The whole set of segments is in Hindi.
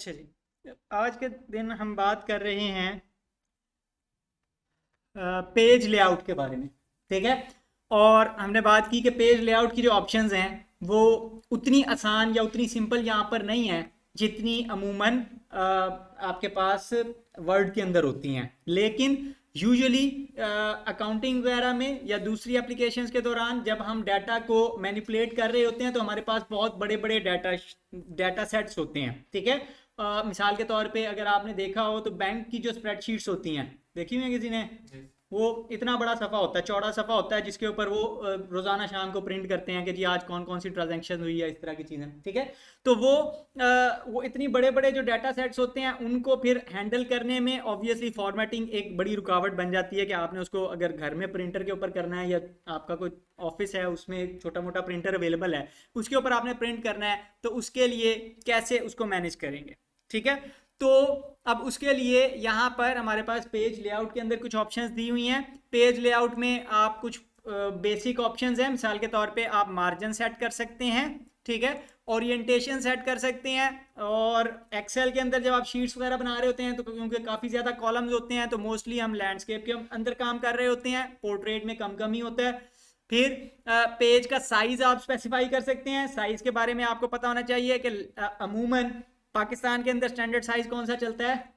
अच्छा जी, आज के दिन हम बात कर रहे हैं पेज लेआउट के बारे में। ठीक है। और हमने बात की कि पेज लेआउट की जो ऑप्शंस हैं वो उतनी आसान या उतनी सिंपल यहाँ पर नहीं है जितनी अमूमन आपके पास वर्ड के अंदर होती हैं। लेकिन यूजुअली अकाउंटिंग वगैरह में या दूसरी एप्लीकेशंस के दौरान जब हम डाटा को मैनिपुलेट कर रहे होते हैं तो हमारे पास बहुत बड़े बड़े डाटा सेट्स होते हैं। ठीक है। मिसाल के तौर पे अगर आपने देखा हो तो बैंक की जो स्प्रेडशीट्स होती हैं, देखी हुई है किसी ने? वो इतना बड़ा सफ़ा होता है, चौड़ा सफ़ा होता है, जिसके ऊपर वो रोज़ाना शाम को प्रिंट करते हैं कि जी आज कौन कौन सी ट्रांजैक्शन हुई है, इस तरह की चीज़ें। ठीक है। तो वो इतनी बड़े बड़े जो डाटा सेट्स होते हैं उनको फिर हैंडल करने में ऑब्वियसली फॉर्मेटिंग एक बड़ी रुकावट बन जाती है कि आपने उसको अगर घर में प्रिंटर के ऊपर करना है या आपका कोई ऑफिस है उसमें एक छोटा मोटा प्रिंटर अवेलेबल है, उसके ऊपर आपने प्रिंट करना है, तो उसके लिए कैसे उसको मैनेज करेंगे? ठीक है। तो अब उसके लिए यहाँ पर हमारे पास पेज लेआउट के अंदर कुछ ऑप्शंस दी हुई हैं। पेज लेआउट में आप कुछ बेसिक ऑप्शंस हैं, मिसाल के तौर पे आप मार्जिन सेट कर सकते हैं। ठीक है। ओरिएंटेशन सेट कर सकते हैं। और एक्सेल के अंदर जब आप शीट्स वगैरह बना रहे होते हैं तो क्योंकि काफ़ी ज़्यादा कॉलम्स होते हैं तो मोस्टली हम लैंडस्केप के अंदर काम कर रहे होते हैं, पोर्ट्रेट में कम कम ही होता है। फिर पेज का साइज आप स्पेसिफाई कर सकते हैं। साइज के बारे में आपको पता होना चाहिए कि अमूमन पाकिस्तान के अंदर स्टैंडर्ड साइज कौन सा चलता है?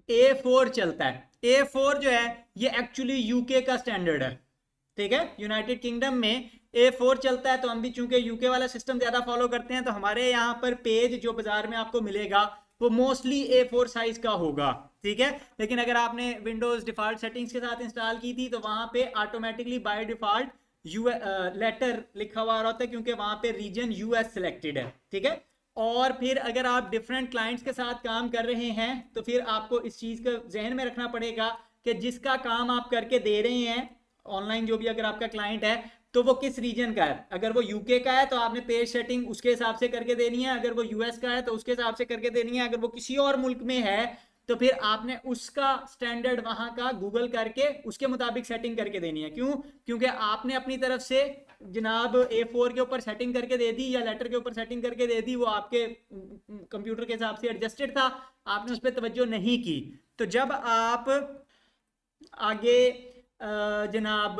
A4 चलता है। A4 जो है ये एक्चुअली यूके का स्टैंडर्ड है। ठीक है। यूनाइटेड किंगडम में A4 चलता है, तो हम भी चूंकि यूके वाला सिस्टम ज्यादा फॉलो करते हैं तो हमारे यहाँ पर पेज जो बाजार में आपको मिलेगा वो मोस्टली A4 साइज का होगा। ठीक है। लेकिन अगर आपने विंडोज डिफॉल्ट सेटिंग्स के साथ इंस्टॉल की थी तो वहां पे automatically by default you later लिखा हुआ होता है क्योंकि वहां पे रीजन यूएस सिलेक्टेड है। ठीक है। और फिर अगर आप डिफरेंट क्लाइंट्स के साथ काम कर रहे हैं तो फिर आपको इस चीज़ का जहन में रखना पड़ेगा कि जिसका काम आप करके दे रहे हैं ऑनलाइन, जो भी अगर आपका क्लाइंट है तो वो किस रीजन का है। अगर वो यूके का है तो आपने पेज सेटिंग उसके हिसाब से करके देनी है, अगर वो यूएस का है तो उसके हिसाब से करके देनी है, अगर वो किसी और मुल्क में है तो फिर आपने उसका स्टैंडर्ड वहां का गूगल करके उसके मुताबिक सेटिंग करके देनी है। क्यों? क्योंकि आपने अपनी तरफ से जनाब A4 के ऊपर सेटिंग करके दे दी या लेटर के ऊपर सेटिंग करके दे दी, वो आपके कंप्यूटर के हिसाब से एडजस्टेड था, आपने उस पर तवज्जो नहीं की। तो जब आप आगे जनाब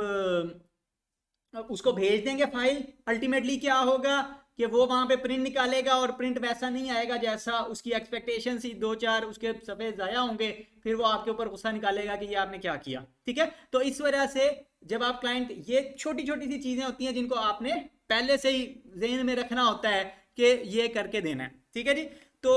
उसको भेज देंगे फाइल, अल्टीमेटली क्या होगा कि वो वहां पे प्रिंट निकालेगा और प्रिंट वैसा नहीं आएगा जैसा उसकी एक्सपेक्टेशन थी, दो चार उसके सफ़े ज़ाया होंगे, फिर वो आपके ऊपर गुस्सा निकालेगा कि ये आपने क्या किया। ठीक है। तो इस वजह से जब आप क्लाइंट, ये छोटी छोटी सी चीज़ें होती हैं जिनको आपने पहले से ही जहन में रखना होता है कि ये करके देना है। ठीक है जी। तो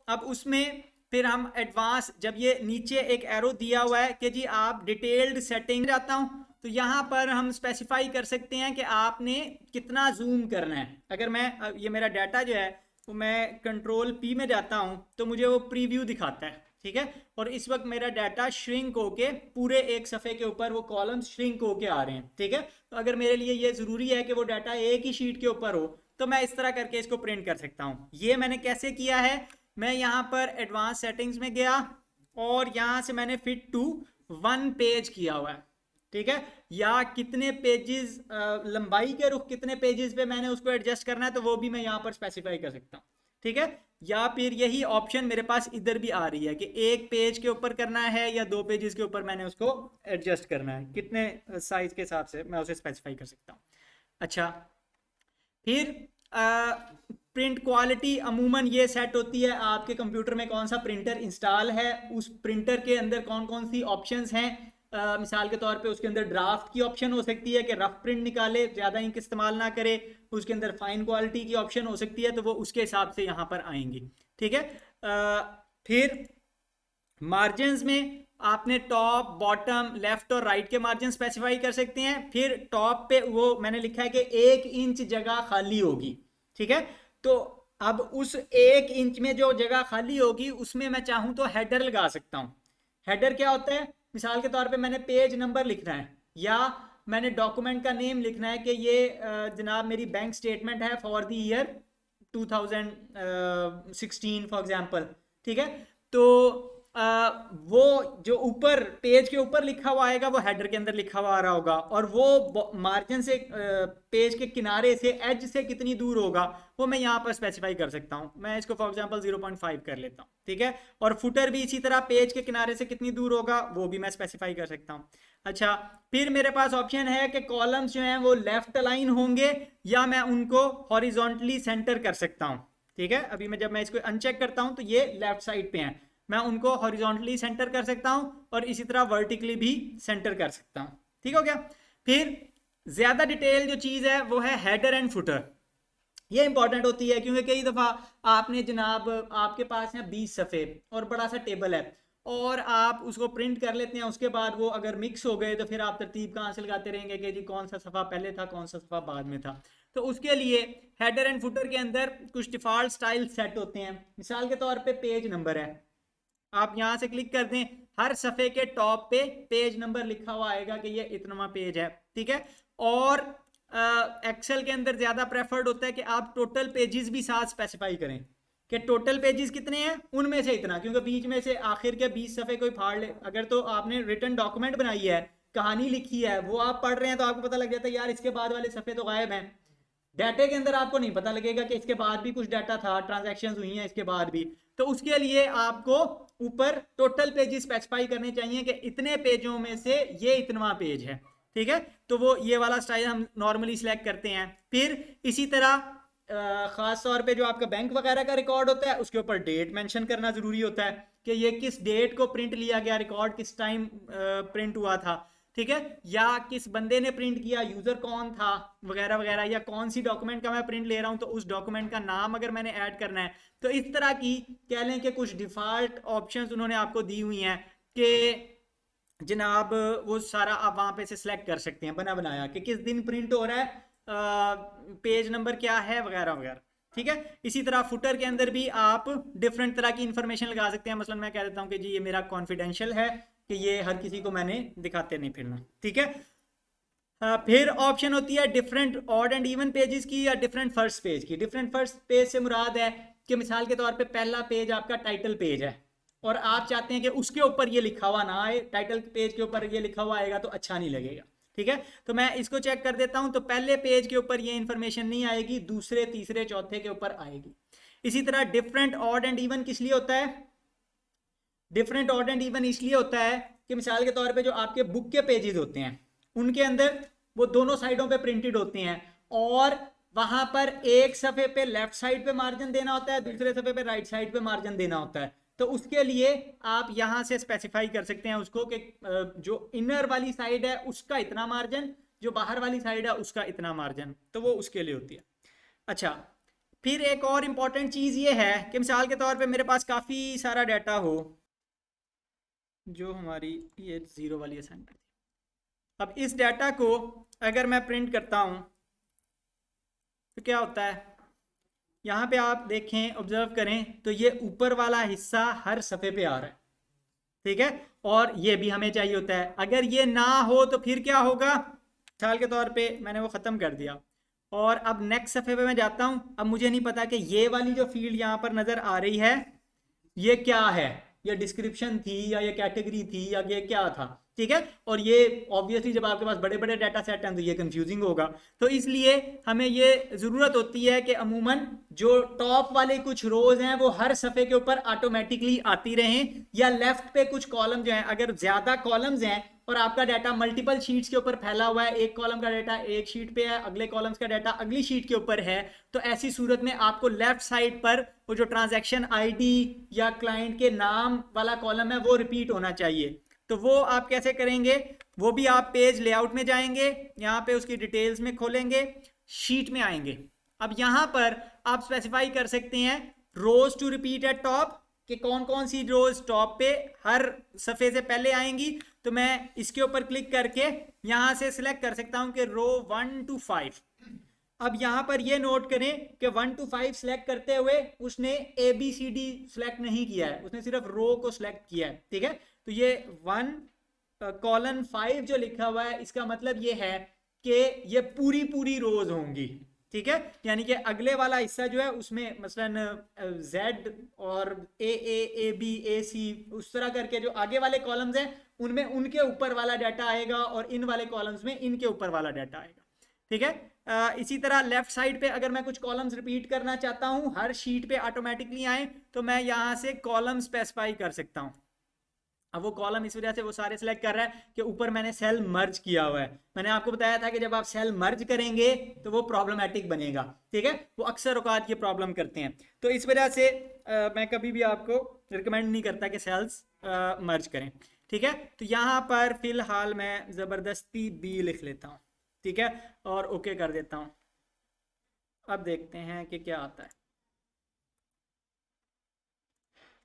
अब उसमें फिर हम एडवांस, जब ये नीचे एक एरो दिया हुआ है कि जी आप डिटेल्ड सेटिंग जाता हूँ, तो यहाँ पर हम स्पेसिफाई कर सकते हैं कि आपने कितना जूम करना है। अगर मैं ये मेरा डाटा जो है वो मैं कंट्रोल पी में जाता हूँ तो मुझे वो प्रीव्यू दिखाता है। ठीक है। और इस वक्त मेरा डाटा श्रिंक होके पूरे एक सफ़े के ऊपर वो कॉलम्स श्रिंक होके आ रहे हैं। ठीक है। तो अगर मेरे लिए ये ज़रूरी है कि वो डाटा एक ही शीट के ऊपर हो तो मैं इस तरह करके इसको प्रिंट कर सकता हूँ। ये मैंने कैसे किया है, मैं यहाँ पर एडवांस सेटिंग्स में गया और यहाँ से मैंने फिट टू 1 पेज किया हुआ है। ठीक है। या कितने पेजेस, लंबाई के रुख कितने पेजेस पे मैंने उसको एडजस्ट करना है तो वो भी मैं यहाँ पर स्पेसिफाई कर सकता हूँ। ठीक है। या फिर यही ऑप्शन मेरे पास इधर भी आ रही है कि 1 पेज के ऊपर करना है या 2 पेजेस के ऊपर मैंने उसको एडजस्ट करना है, कितने साइज के हिसाब से मैं उसे स्पेसिफाई कर सकता हूँ। अच्छा। फिर प्रिंट क्वालिटी अमूमन ये सेट होती है आपके कंप्यूटर में कौन सा प्रिंटर इंस्टॉल है, उस प्रिंटर के अंदर कौन कौन सी ऑप्शंस हैं। मिसाल के तौर पे उसके अंदर ड्राफ्ट की ऑप्शन हो सकती है कि रफ प्रिंट निकाले, ज़्यादा इंक इस्तेमाल ना करे। उसके अंदर फाइन क्वालिटी की ऑप्शन हो सकती है, तो वो उसके हिसाब से यहाँ पर आएंगी। ठीक है। फिर मार्जिन में आपने टॉप, बॉटम, लेफ्ट और राइट के मार्जिन स्पेसिफाई कर सकते हैं। फिर टॉप पे वो मैंने लिखा है कि 1 इंच जगह खाली होगी। ठीक है। तो अब उस 1 इंच में जो जगह खाली होगी उसमें मैं चाहूं तो हेडर लगा सकता हूं। हेडर क्या होता है? मिसाल के तौर पे मैंने पेज नंबर लिखना है या मैंने डॉक्यूमेंट का नेम लिखना है कि ये जनाब मेरी बैंक स्टेटमेंट है for the year 2016 for example. ठीक है। तो वो जो ऊपर पेज के ऊपर लिखा हुआ आएगा वो हेडर के अंदर लिखा हुआ आ रहा होगा, और वो मार्जिन से पेज के किनारे से एज से कितनी दूर होगा वो मैं यहाँ पर स्पेसिफाई कर सकता हूँ। मैं इसको फॉर एग्जांपल 0.5 कर लेता हूँ, ठीक है। और फुटर भी इसी तरह पेज के किनारे से कितनी दूर होगा वो भी मैं स्पेसिफाई कर सकता हूँ। अच्छा, फिर मेरे पास ऑप्शन है कि कॉलम्स जो हैं वो लेफ्ट अलाइन होंगे या मैं उनको हॉरिजॉन्टली सेंटर कर सकता हूँ, ठीक है। अभी मैं जब मैं इसको अनचेक करता हूँ तो ये लेफ्ट साइड पे हैं, मैं उनको हॉरिजॉन्टली सेंटर कर सकता हूँ और इसी तरह वर्टिकली भी सेंटर कर सकता हूँ, ठीक हो गया। फिर ज्यादा डिटेल जो चीज है वो है हेडर एंड फुटर। ये इंपॉर्टेंट होती है क्योंकि कई दफा आपने जनाब आपके पास है 20 सफ़े और बड़ा सा टेबल है और आप उसको प्रिंट कर लेते हैं, उसके बाद वो अगर मिक्स हो गए तो फिर आप तरतीब कहाँ से लगाते रहेंगे कि जी कौन सा सफ़ा पहले था कौन सा सफ़ा बाद में था। तो उसके लिए हेडर एंड फुटर के अंदर कुछ डिफ़ॉल्ट स्टाइल सेट होते हैं। मिसाल के तौर पे पेज नंबर है, आप यहाँ से क्लिक कर दें, हर सफ़े के टॉप पे पेज नंबर लिखा हुआ आएगा कि ये इतना पेज है, ठीक है। और एक्सेल के अंदर ज़्यादा प्रेफर्ड होता है कि आप टोटल पेजेस भी साथ स्पेसिफाई करें कि टोटल पेजेस कितने हैं उनमें से इतना, क्योंकि बीच में से आखिर के 20 सफ़े कोई फाड़ ले, अगर तो आपने रिटर्न डॉक्यूमेंट बनाई है, कहानी लिखी है, वो आप पढ़ रहे हैं तो आपको पता लग जाता है यार इसके बाद वाले सफ़े तो गायब हैं। डाटे के अंदर आपको नहीं पता लगेगा कि इसके बाद भी कुछ डाटा था, ट्रांजैक्शंस हुई हैं इसके बाद भी। तो उसके लिए आपको ऊपर टोटल पेजेस स्पेसिफाई करने चाहिए कि इतने पेजों में से ये इतना पेज है, ठीक है। तो वो ये वाला स्टाइल हम नॉर्मली सिलेक्ट करते हैं। फिर इसी तरह ख़ास तौर पे जो आपका बैंक वगैरह का रिकॉर्ड होता है उसके ऊपर डेट मेंशन करना ज़रूरी होता है कि ये किस डेट को प्रिंट लिया गया, रिकॉर्ड किस टाइम प्रिंट हुआ था, ठीक है, या किस बंदे ने प्रिंट किया, यूज़र कौन था वगैरह वगैरह, या कौन सी डॉक्यूमेंट का मैं प्रिंट ले रहा हूँ तो उस डॉक्यूमेंट का नाम अगर मैंने ऐड करना है। तो इस तरह की कह लें कि कुछ डिफ़ॉल्ट ऑप्शंस उन्होंने आपको दी हुई हैं कि जनाब वो सारा आप वहाँ पे से सिलेक्ट कर सकते हैं बना बनाया कि किस दिन प्रिंट हो रहा है, पेज नंबर क्या है वगैरह वगैरह, ठीक है। इसी तरह फुटर के अंदर भी आप डिफरेंट तरह की इंफॉर्मेशन लगा सकते हैं। मसलन मैं कह देता हूँ कि जी ये मेरा कॉन्फिडेंशियल है कि ये हर किसी को मैंने दिखाते नहीं फिरना, ठीक है। फिर ऑप्शन होती है different odd and even pages की या डिफरेंट फर्स्ट पेज की। डिफरेंट फर्स्ट पेज से मुराद है कि मिसाल के तौर पे पहला पेज आपका टाइटल पेज है और आप चाहते हैं कि उसके ऊपर ये लिखा हुआ ना आए, टाइटल पेज के ऊपर ये लिखा हुआ आएगा तो अच्छा नहीं लगेगा, ठीक है। तो मैं इसको चेक कर देता हूं, तो पहले पेज के ऊपर ये इंफॉर्मेशन नहीं आएगी, दूसरे तीसरे चौथे के ऊपर आएगी। इसी तरह डिफरेंट ऑड एंड इवन किस लिए होता है? डिफरेंट ऑड एंड इवन इसलिए होता है कि मिसाल के तौर पे जो आपके बुक के पेजेस होते हैं उनके अंदर वो दोनों साइडों पे प्रिंटेड होते हैं और वहां पर एक सफ़े पे लेफ्ट साइड पे मार्जिन देना होता है, दूसरे सफ़े पे राइट साइड पे मार्जिन देना होता है। तो उसके लिए आप यहां से स्पेसिफाई कर सकते हैं उसको कि जो इनर वाली साइड है उसका इतना मार्जिन, जो बाहर वाली साइड है उसका इतना मार्जिन, तो वो उसके लिए होती है। अच्छा, फिर एक और इम्पॉर्टेंट चीज़ ये है कि मिसाल के तौर पे मेरे पास काफ़ी सारा डाटा हो, जो हमारी ये 0 वाली असाइनमेंट थी। अब इस डाटा को अगर मैं प्रिंट करता हूँ तो क्या होता है, यहाँ पे आप देखें ऑब्जर्व करें तो ये ऊपर वाला हिस्सा हर सफ़े पे आ रहा है, ठीक है, और ये भी हमें चाहिए होता है। अगर ये ना हो तो फिर क्या होगा, मिसाल के तौर पे मैंने वो ख़त्म कर दिया और अब नेक्स्ट सफ़े पे मैं जाता हूँ। अब मुझे नहीं पता कि ये वाली जो फील्ड यहाँ पर नज़र आ रही है ये क्या है, ये डिस्क्रिप्शन थी या ये कैटेगरी थी या ये क्या था, ठीक है। और ये ऑब्वियसली जब आपके पास बड़े बड़े डाटा सेट हैं तो ये कंफ्यूजिंग होगा। तो इसलिए हमें ये ज़रूरत होती है कि अमूमन जो टॉप वाले कुछ रोज हैं वो हर सफ़े के ऊपर ऑटोमेटिकली आती रहें, या लेफ्ट पे कुछ कॉलम जो हैं, अगर ज़्यादा कॉलम्स हैं और आपका डाटा मल्टीपल शीट्स के ऊपर फैला हुआ है, एक कॉलम का डाटा एक शीट पे है, अगले कॉलम्स का डाटा अगली शीट के ऊपर है, तो ऐसी सूरत में आपको लेफ्ट साइड पर वो जो ट्रांजैक्शन आईडी या क्लाइंट के नाम वाला कॉलम है वो रिपीट होना चाहिए। तो वो आप कैसे करेंगे, वो भी आप पेज लेआउट में जाएंगे, यहाँ पे उसकी डिटेल्स में खोलेंगे, शीट में आएंगे। अब यहाँ पर आप स्पेसिफाई कर सकते हैं रोज टू रिपीट एट टॉप, कि कौन कौन सी रोज टॉप पे हर सफ़े से पहले आएंगी। तो मैं इसके ऊपर क्लिक करके यहाँ से सिलेक्ट कर सकता हूँ कि रो 1 to 5। अब यहाँ पर ये नोट करें कि 1 to 5 सिलेक्ट करते हुए उसने ABCD सिलेक्ट नहीं किया है, उसने सिर्फ रो को सिलेक्ट किया है, ठीक है। तो ये 1:5 जो लिखा हुआ है इसका मतलब ये है कि ये पूरी पूरी रोज होंगी, ठीक है, यानी कि अगले वाला हिस्सा जो है उसमें मसलन Z और A B A C उस तरह करके जो आगे वाले कॉलम्स हैं उनमें उनके ऊपर वाला डाटा आएगा और इन वाले कॉलम्स में इनके ऊपर वाला डाटा आएगा। ठीक है, इसी तरह लेफ्ट साइड पे अगर मैं कुछ कॉलम्स रिपीट करना चाहता हूं हर शीट पे ऑटोमेटिकली आए तो मैं यहां से कॉलम स्पेसिफाई कर सकता हूं। अब वो कॉलम इस वजह से वो सारे सिलेक्ट कर रहा है कि ऊपर मैंने सेल मर्ज किया हुआ है। मैंने आपको बताया था कि जब आप सेल मर्ज करेंगे तो वो प्रॉब्लमेटिक बनेगा। ठीक है, वो अक्सर औकात ये प्रॉब्लम करते हैं, तो इस वजह से मैं कभी भी आपको रिकमेंड नहीं करता कि सेल्स मर्ज करें। ठीक है, तो यहाँ पर फिलहाल मैं ज़बरदस्ती बी लिख लेता हूँ। ठीक है, और ओके कर देता हूँ। अब देखते हैं कि क्या आता है।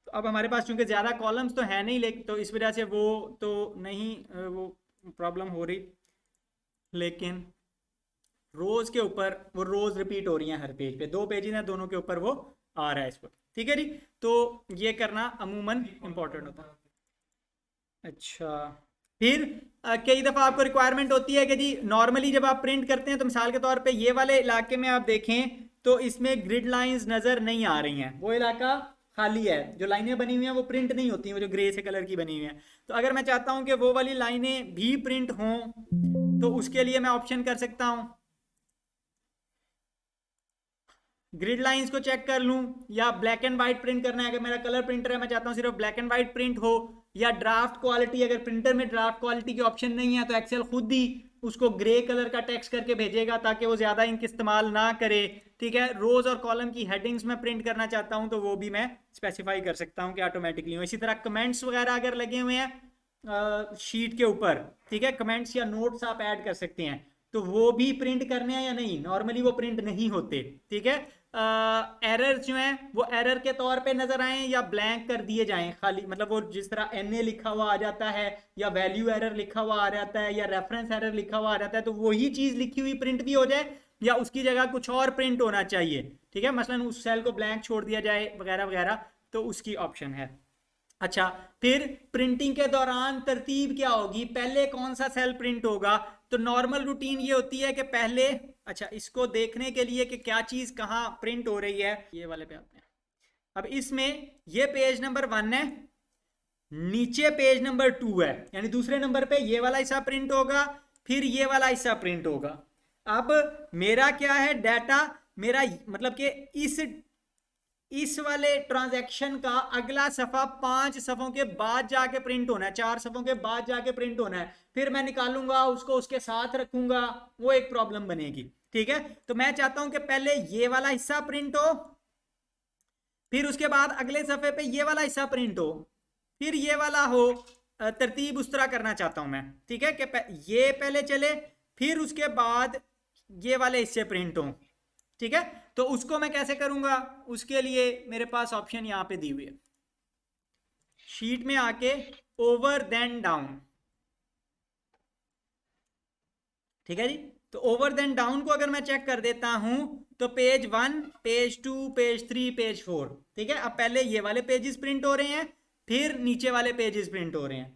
तो अब हमारे पास चूंकि ज़्यादा कॉलम्स तो है नहीं, लेकिन तो इस वजह से वो तो नहीं वो प्रॉब्लम हो रही, लेकिन रोज के ऊपर वो रोज रिपीट हो रही हैं हर पेज पे, 2 पेजेस हैं दोनों के ऊपर वो आ रहा है इस पर। ठीक है जी, तो ये करना अमूमन इम्पोर्टेंट होता है। अच्छा, फिर कई दफ़ा आपको रिक्वायरमेंट होती है कि जी नॉर्मली जब आप प्रिंट करते हैं तो मिसाल के तौर पे ये वाले इलाके में आप देखें तो इसमें ग्रिड लाइंस नज़र नहीं आ रही हैं, वो इलाका खाली है, जो लाइनें बनी हुई हैं वो प्रिंट नहीं होती हैं, वो जो ग्रे से कलर की बनी हुई हैं। तो अगर मैं चाहता हूं कि वो वाली लाइनें भी प्रिंट हों तो उसके लिए मैं ऑप्शन कर सकता हूं ग्रिड लाइंस को चेक कर लूं, या ब्लैक एंड व्हाइट प्रिंट करना है। अगर मेरा कलर प्रिंटर है, मैं चाहता हूं सिर्फ ब्लैक एंड व्हाइट प्रिंट हो, या ड्राफ्ट क्वालिटी, अगर प्रिंटर में ड्राफ्ट क्वालिटी के ऑप्शन नहीं है तो एक्सेल खुद ही उसको ग्रे कलर का टेक्स्ट करके भेजेगा ताकि वो ज़्यादा इंक इस्तेमाल ना करे। ठीक है, रोज और कॉलम की हेडिंग्स में प्रिंट करना चाहता हूं तो वो भी मैं स्पेसिफाई कर सकता हूं कि ऑटोमेटिकली हो। इसी तरह कमेंट्स वगैरह अगर लगे हुए हैं शीट के ऊपर, ठीक है, कमेंट्स या नोट्स आप ऐड कर सकते हैं, तो वो भी प्रिंट करने हैं या नहीं, नॉर्मली वो प्रिंट नहीं होते। ठीक है, एरर जो हैं वो एरर के तौर पे नजर आए या ब्लैंक कर दिए जाएं खाली, मतलब वो जिस तरह NA लिखा हुआ आ जाता है या वैल्यू एरर लिखा हुआ आ जाता है या रेफरेंस एरर लिखा हुआ आ जाता है, तो वही चीज लिखी हुई प्रिंट भी हो जाए या उसकी जगह कुछ और प्रिंट होना चाहिए। ठीक है, मसलन उस सेल को ब्लैंक छोड़ दिया जाए वगैरह वगैरह, तो उसकी ऑप्शन है। अच्छा, फिर प्रिंटिंग के दौरान तरतीब क्या होगी, पहले कौन सा सेल प्रिंट होगा। तो नॉर्मल रूटीन ये होती है कि पहले, अच्छा इसको देखने के लिए कि क्या चीज कहाँ प्रिंट हो रही है, ये वाले पे आते हैं। अब इसमें ये पेज नंबर 1 है, नीचे पेज नंबर 2 है, यानी दूसरे नंबर पे ये वाला हिस्सा प्रिंट होगा, फिर ये वाला हिस्सा प्रिंट होगा। अब मेरा क्या है डाटा, मेरा मतलब कि इस वाले ट्रांजैक्शन का अगला सफा 5 सफों के बाद जाके प्रिंट होना है, 4 सफों के बाद जाके प्रिंट होना है, फिर मैं निकालूंगा उसको उसके साथ रखूंगा, वो एक प्रॉब्लम बनेगी। ठीक है, तो मैं चाहता हूं कि पहले ये वाला हिस्सा प्रिंट हो, फिर उसके बाद अगले सफे पे ये वाला हिस्सा प्रिंट हो, फिर ये वाला हो, तरतीब उस तरह करना चाहता हूं मैं। ठीक है, कि ये पहले चले फिर उसके बाद ये वाले हिस्से प्रिंट हो। ठीक है, तो उसको मैं कैसे करूंगा, उसके लिए मेरे पास ऑप्शन यहां पे दी हुई है, शीट में आके ओवर देन डाउन। ठीक है जी, तो ओवर देन डाउन को अगर मैं चेक कर देता हूं तो पेज 1, पेज 2, पेज 3, पेज 4। ठीक है, अब पहले ये वाले पेजेस प्रिंट हो रहे हैं, फिर नीचे वाले पेजेस प्रिंट हो रहे हैं।